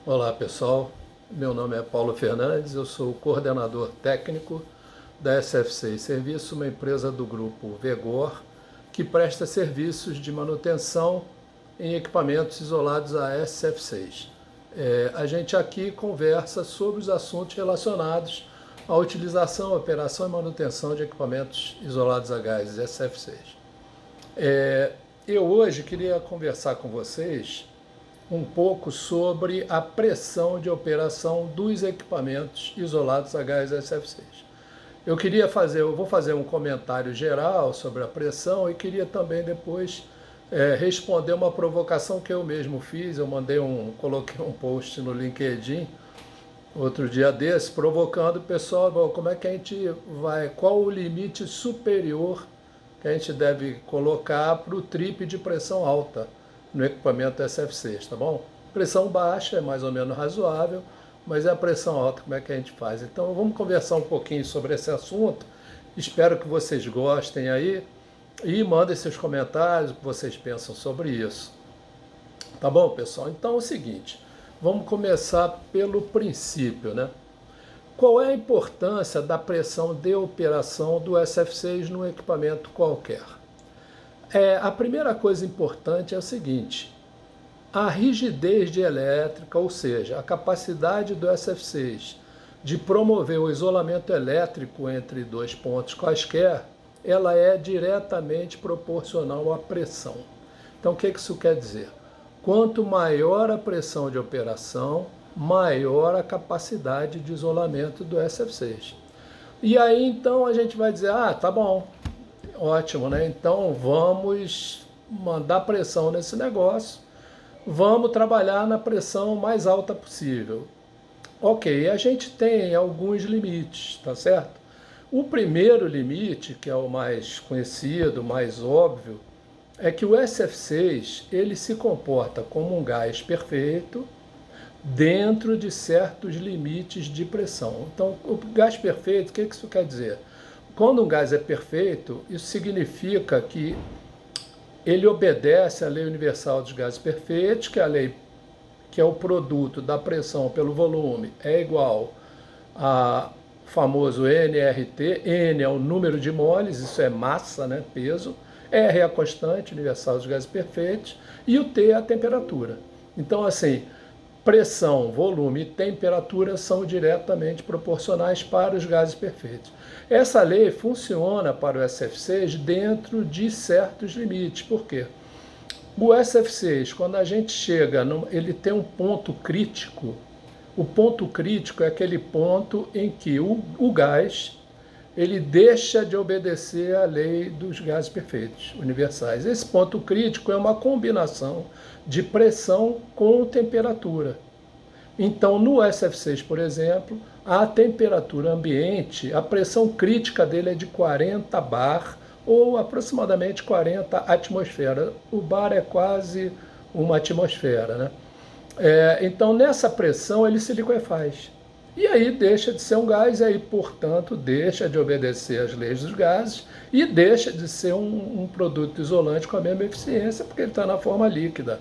Olá pessoal, meu nome é Paulo Fernandes, eu sou o coordenador técnico da SF6 Serviço, uma empresa do grupo Vegor que presta serviços de manutenção em equipamentos isolados à SF6. A gente aqui conversa sobre os assuntos relacionados à utilização, operação e manutenção de equipamentos isolados a gases SF6. Eu hoje queria conversar com vocês um pouco sobre a pressão de operação dos equipamentos isolados a gás SF6. Eu vou fazer um comentário geral sobre a pressão e queria também depois responder uma provocação que eu mesmo fiz. Coloquei um post no LinkedIn outro dia desse, provocando o pessoal, como é que a gente vai, qual o limite superior que a gente deve colocar para o trip de pressão alta no equipamento SF6, tá bom? Pressão baixa é mais ou menos razoável, mas é a pressão alta, como é que a gente faz? Então vamos conversar um pouquinho sobre esse assunto, espero que vocês gostem aí e mandem seus comentários, o que vocês pensam sobre isso. Tá bom, pessoal? Então é o seguinte, vamos começar pelo princípio, né? Qual é a importância da pressão de operação do SF6 num equipamento qualquer? A primeira coisa importante é o seguinte: a rigidez dielétrica, ou seja, a capacidade do SF6 de promover o isolamento elétrico entre dois pontos quaisquer, ela é diretamente proporcional à pressão. Então, o que isso quer dizer? Quanto maior a pressão de operação, maior a capacidade de isolamento do SF6. E aí, então, a gente vai dizer, tá bom, ótimo, né? Então vamos mandar pressão nesse negócio, vamos trabalhar na pressão mais alta possível. Ok, a gente tem alguns limites, tá certo? O primeiro limite, que é o mais conhecido, mais óbvio, é que o SF6 ele se comporta como um gás perfeito dentro de certos limites de pressão. Então, o gás perfeito, o que isso quer dizer? Quando um gás é perfeito, isso significa que ele obedece à lei universal dos gases perfeitos, que é a lei que é o produto da pressão pelo volume é igual ao famoso nRT. N é o número de moles, isso é massa, né, peso. R é a constante universal dos gases perfeitos e o T é a temperatura. Então, assim, pressão, volume e temperatura são diretamente proporcionais para os gases perfeitos. Essa lei funciona para o SF6 dentro de certos limites. Por quê? O SF6, quando a gente chega, ele tem um ponto crítico. O ponto crítico é aquele ponto em que o gás ele deixa de obedecer à lei dos gases perfeitos universais. Esse ponto crítico é uma combinação de pressão com temperatura. Então, no SF6, por exemplo, a temperatura ambiente, a pressão crítica dele é de 40 bar, ou aproximadamente 40 atmosferas. O bar é quase uma atmosfera, né? Então, nessa pressão, ele se liquefaz. E aí deixa de ser um gás, e aí, portanto, deixa de obedecer às leis dos gases e deixa de ser um produto isolante com a mesma eficiência, porque ele está na forma líquida.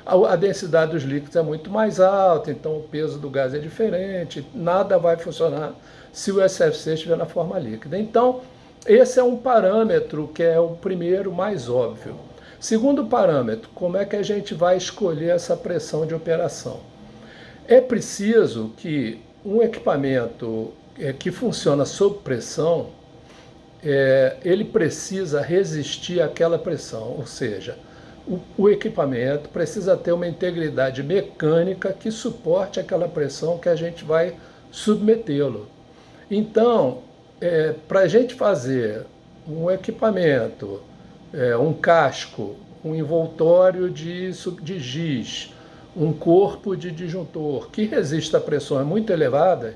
A densidade dos líquidos é muito mais alta, então o peso do gás é diferente, nada vai funcionar se o SF6 estiver na forma líquida. Então, esse é um parâmetro que é o primeiro mais óbvio. Segundo parâmetro, como é que a gente vai escolher essa pressão de operação? É preciso que um equipamento que funciona sob pressão, ele precisa resistir àquela pressão, ou seja, o equipamento precisa ter uma integridade mecânica que suporte aquela pressão que a gente vai submetê-lo. Então, para a gente fazer um equipamento, um casco, um envoltório de giz, um corpo de disjuntor que resista a pressões muito elevadas,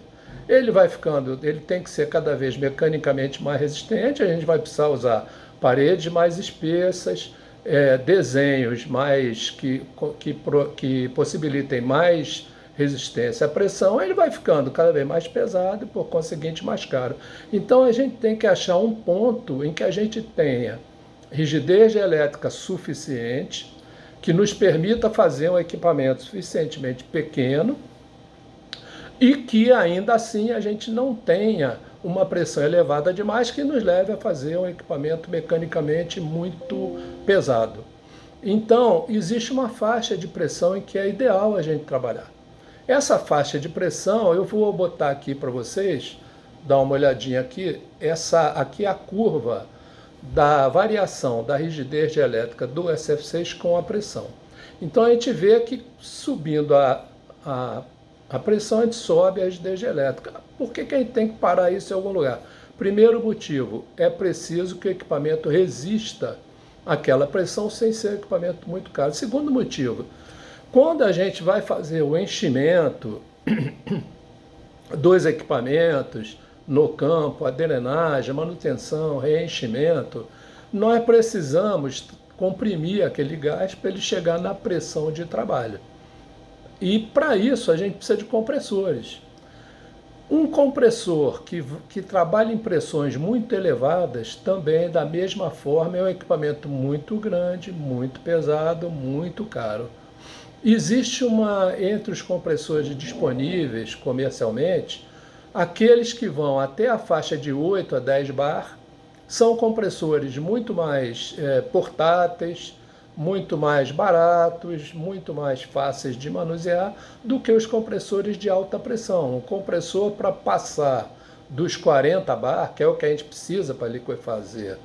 ele tem que ser cada vez mecanicamente mais resistente, a gente vai precisar usar paredes mais espessas, desenhos mais que possibilitem mais resistência à pressão, ele vai ficando cada vez mais pesado e, por conseguinte, mais caro. Então, a gente tem que achar um ponto em que a gente tenha rigidez elétrica suficiente, que nos permita fazer um equipamento suficientemente pequeno, e que ainda assim a gente não tenha uma pressão elevada demais que nos leve a fazer um equipamento mecanicamente muito pesado. Então, existe uma faixa de pressão em que é ideal a gente trabalhar. Essa faixa de pressão, eu vou botar aqui para vocês, dar uma olhadinha aqui, essa aqui é a curva da variação da rigidez elétrica do SF6 com a pressão. Então a gente vê que subindo a pressão, a gente sobe a rigidez elétrica. Por que a gente tem que parar isso em algum lugar? Primeiro motivo, é preciso que o equipamento resista àquela pressão sem ser um equipamento muito caro. Segundo motivo, quando a gente vai fazer o enchimento dos equipamentos no campo, a drenagem, a manutenção, reenchimento, nós precisamos comprimir aquele gás para ele chegar na pressão de trabalho. E para isso a gente precisa de compressores. Um compressor que trabalha em pressões muito elevadas também, da mesma forma, é um equipamento muito grande, muito pesado, muito caro. Existe entre os compressores disponíveis comercialmente, aqueles que vão até a faixa de 8 a 10 bar, são compressores muito mais portáteis, muito mais baratos, muito mais fáceis de manusear do que os compressores de alta pressão. Um compressor para passar dos 40 bar, que é o que a gente precisa para liquefazer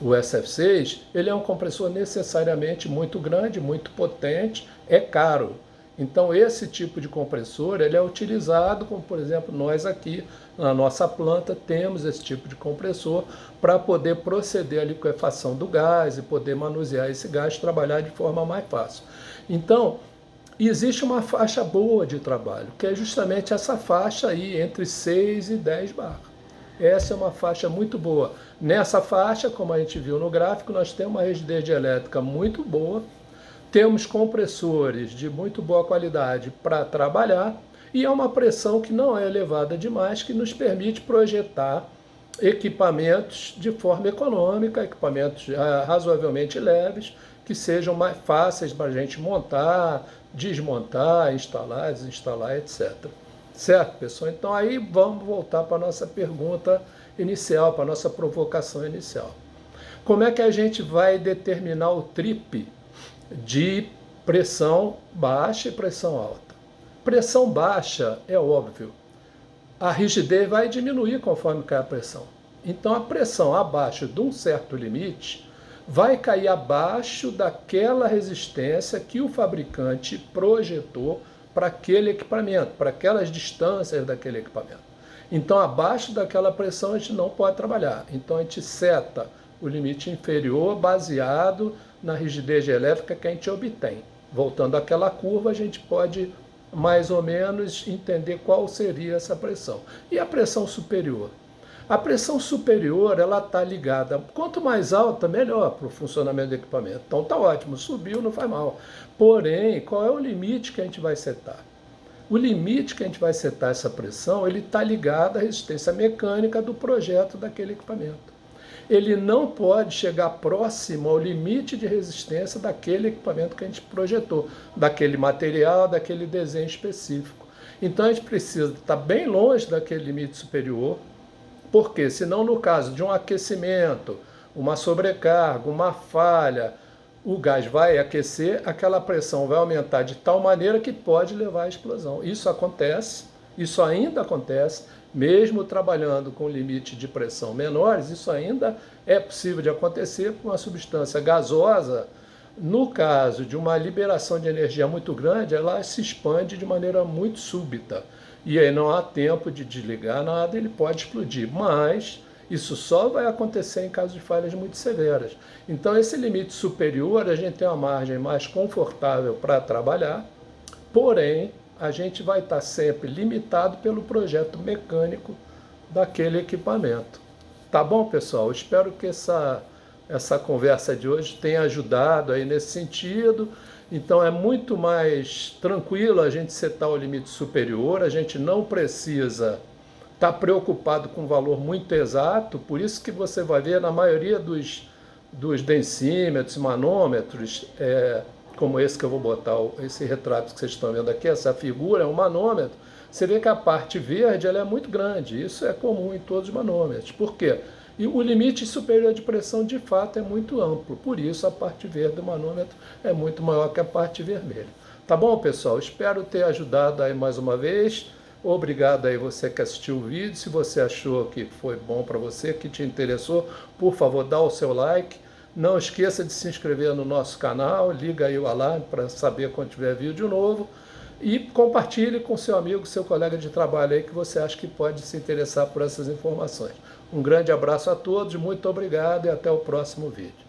o SF6, ele é um compressor necessariamente muito grande, muito potente, é caro. Então esse tipo de compressor ele é utilizado, como por exemplo nós aqui na nossa planta temos esse tipo de compressor para poder proceder à liquefação do gás e poder manusear esse gás, trabalhar de forma mais fácil. Então existe uma faixa boa de trabalho, que é justamente essa faixa aí entre 6 e 10 bar. Essa é uma faixa muito boa. Nessa faixa, como a gente viu no gráfico, nós temos uma rigidez elétrica muito boa, temos compressores de muito boa qualidade para trabalhar e é uma pressão que não é elevada demais, que nos permite projetar equipamentos de forma econômica, equipamentos razoavelmente leves, que sejam mais fáceis para a gente montar, desmontar, instalar, desinstalar, etc. Certo, pessoal? Então aí vamos voltar para a nossa pergunta inicial, para a nossa provocação inicial. Como é que a gente vai determinar o trip de pressão baixa e pressão alta? Pressão baixa é óbvio, a rigidez vai diminuir conforme cai a pressão. Então a pressão abaixo de um certo limite vai cair abaixo daquela resistência que o fabricante projetou para aquele equipamento, para aquelas distâncias daquele equipamento. Então abaixo daquela pressão a gente não pode trabalhar. Então a gente seta o limite inferior baseado na rigidez elétrica que a gente obtém. Voltando àquela curva, a gente pode mais ou menos entender qual seria essa pressão. E a pressão superior? A pressão superior, ela está ligada, quanto mais alta, melhor para o funcionamento do equipamento. Então tá ótimo, subiu, não faz mal. Porém, qual é o limite que a gente vai setar? O limite que a gente vai setar essa pressão, ele está ligado à resistência mecânica do projeto daquele equipamento. Ele não pode chegar próximo ao limite de resistência daquele equipamento que a gente projetou, daquele material, daquele desenho específico. Então a gente precisa estar bem longe daquele limite superior, porque senão no caso de um aquecimento, uma sobrecarga, uma falha, o gás vai aquecer, aquela pressão vai aumentar de tal maneira que pode levar à explosão. Isso acontece, isso ainda acontece, mesmo trabalhando com limite de pressão menores, isso ainda é possível de acontecer com uma substância gasosa. No caso de uma liberação de energia muito grande, ela se expande de maneira muito súbita. E aí não há tempo de desligar nada, ele pode explodir. Mas isso só vai acontecer em caso de falhas muito severas. Então esse limite superior, a gente tem uma margem mais confortável para trabalhar, porém a gente vai estar sempre limitado pelo projeto mecânico daquele equipamento. Tá bom, pessoal? Espero que essa conversa de hoje tenha ajudado aí nesse sentido. Então é muito mais tranquilo a gente setar o limite superior, a gente não precisa estar preocupado com um valor muito exato, por isso que você vai ver na maioria dos densímetros, manômetros, como esse que eu vou botar, esse retrato que vocês estão vendo aqui, essa figura é um manômetro, Você vê que a parte verde ela é muito grande, isso é comum em todos os manômetros. Por quê? E o limite superior de pressão de fato é muito amplo, por isso a parte verde do manômetro é muito maior que a parte vermelha. Tá bom, pessoal? Espero ter ajudado aí mais uma vez. Obrigado aí você que assistiu o vídeo. Se você achou que foi bom para você, que te interessou, por favor, dá o seu like. Não esqueça de se inscrever no nosso canal, liga aí o alarme para saber quando tiver vídeo novo. E compartilhe com seu amigo, seu colega de trabalho aí que você acha que pode se interessar por essas informações. Um grande abraço a todos, muito obrigado e até o próximo vídeo.